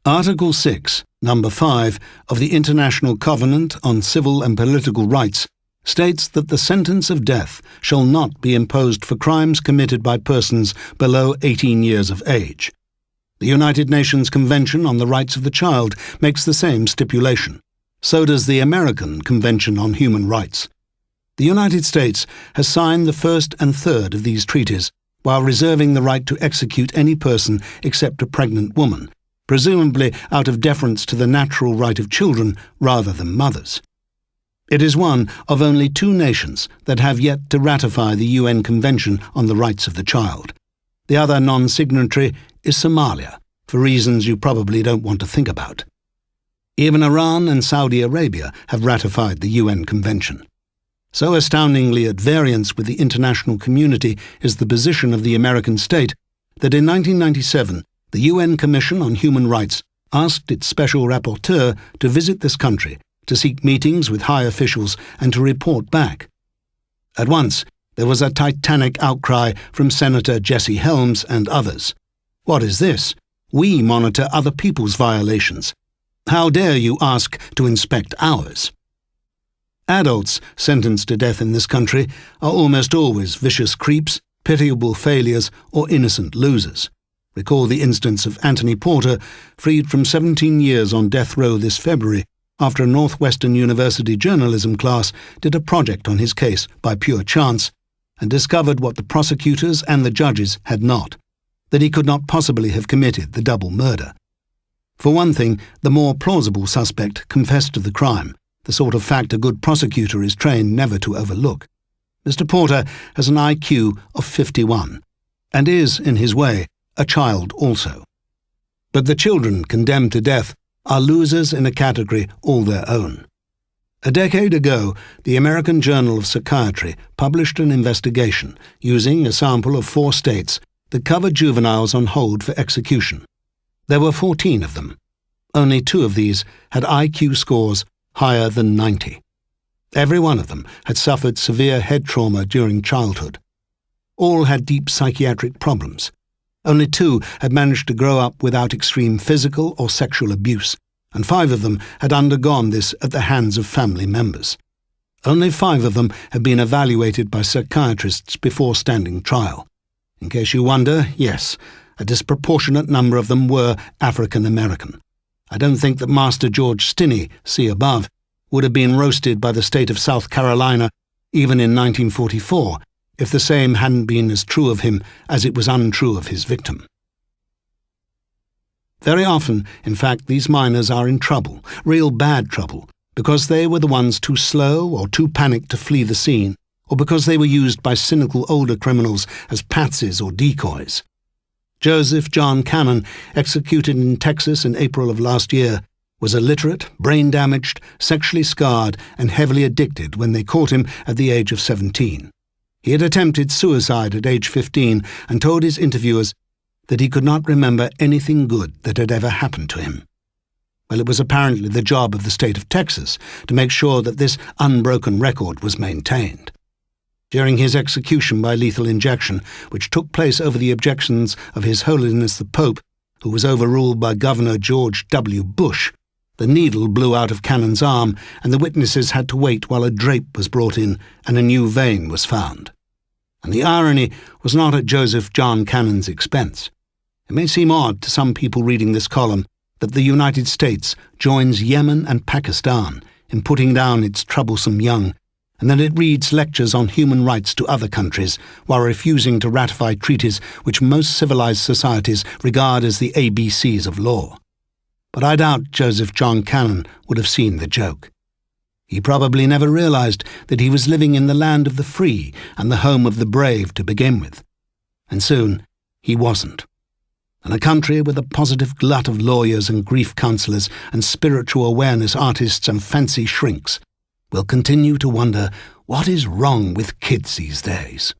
Article 6, Number 5 of the International Covenant on Civil and Political Rights states that the sentence of death shall not be imposed for crimes committed by persons below 18 years of age. The United Nations Convention on the Rights of the Child makes the same stipulation. So does the American Convention on Human Rights. The United States has signed the first and third of these treaties, while reserving the right to execute any person except a pregnant woman, presumably out of deference to the natural right of children rather than mothers. It is one of only 2 nations that have yet to ratify the UN Convention on the Rights of the Child. The other non-signatory is Somalia, for reasons you probably don't want to think about. Even Iran and Saudi Arabia have ratified the UN Convention. So astoundingly at variance with the international community is the position of the American state that in 1997 the UN Commission on Human Rights asked its special rapporteur to visit this country to seek meetings with high officials and to report back. At once, there was a titanic outcry from Senator Jesse Helms and others. What is this? We monitor other people's violations. How dare you ask to inspect ours? Adults sentenced to death in this country are almost always vicious creeps, pitiable failures, or innocent losers. Recall the instance of Anthony Porter, freed from 17 years on death row this February, after a Northwestern University journalism class did a project on his case by pure chance and discovered what the prosecutors and the judges had not, that he could not possibly have committed the double murder. For one thing, the more plausible suspect confessed to the crime, the sort of fact a good prosecutor is trained never to overlook. Mr. Porter has an IQ of 51 and is, in his way, a child also. But the children condemned to death are losers in a category all their own. A decade ago, the American Journal of Psychiatry published an investigation using a sample of 4 states that covered juveniles on hold for execution. There were 14 of them. Only 2 of these had IQ scores higher than 90. Every one of them had suffered severe head trauma during childhood. All had deep psychiatric problems. Only 2 had managed to grow up without extreme physical or sexual abuse, and 5 of them had undergone this at the hands of family members. Only 5 of them had been evaluated by psychiatrists before standing trial. In case you wonder, yes, a disproportionate number of them were African American. I don't think that Master George Stinney, see above, would have been roasted by the state of South Carolina even in 1944, if the same hadn't been as true of him as it was untrue of his victim. Very often, in fact, these minors are in trouble, real bad trouble, because they were the ones too slow or too panicked to flee the scene, or because they were used by cynical older criminals as patsies or decoys. Joseph John Cannon, executed in Texas in April of last year, was illiterate, brain-damaged, sexually scarred, and heavily addicted when they caught him at the age of 17. He had attempted suicide at age 15 and told his interviewers that he could not remember anything good that had ever happened to him. Well, it was apparently the job of the state of Texas to make sure that this unbroken record was maintained. During his execution by lethal injection, which took place over the objections of His Holiness the Pope, who was overruled by Governor George W. Bush, the needle blew out of Cannon's arm, and the witnesses had to wait while a drape was brought in and a new vein was found. And the irony was not at Joseph John Cannon's expense. It may seem odd to some people reading this column that the United States joins Yemen and Pakistan in putting down its troublesome young, and that it reads lectures on human rights to other countries while refusing to ratify treaties which most civilized societies regard as the ABCs of law. But I doubt Joseph John Cannon would have seen the joke. He probably never realized that he was living in the land of the free and the home of the brave to begin with. And soon he wasn't. And a country with a positive glut of lawyers and grief counsellors and spiritual awareness artists and fancy shrinks will continue to wonder what is wrong with kids these days.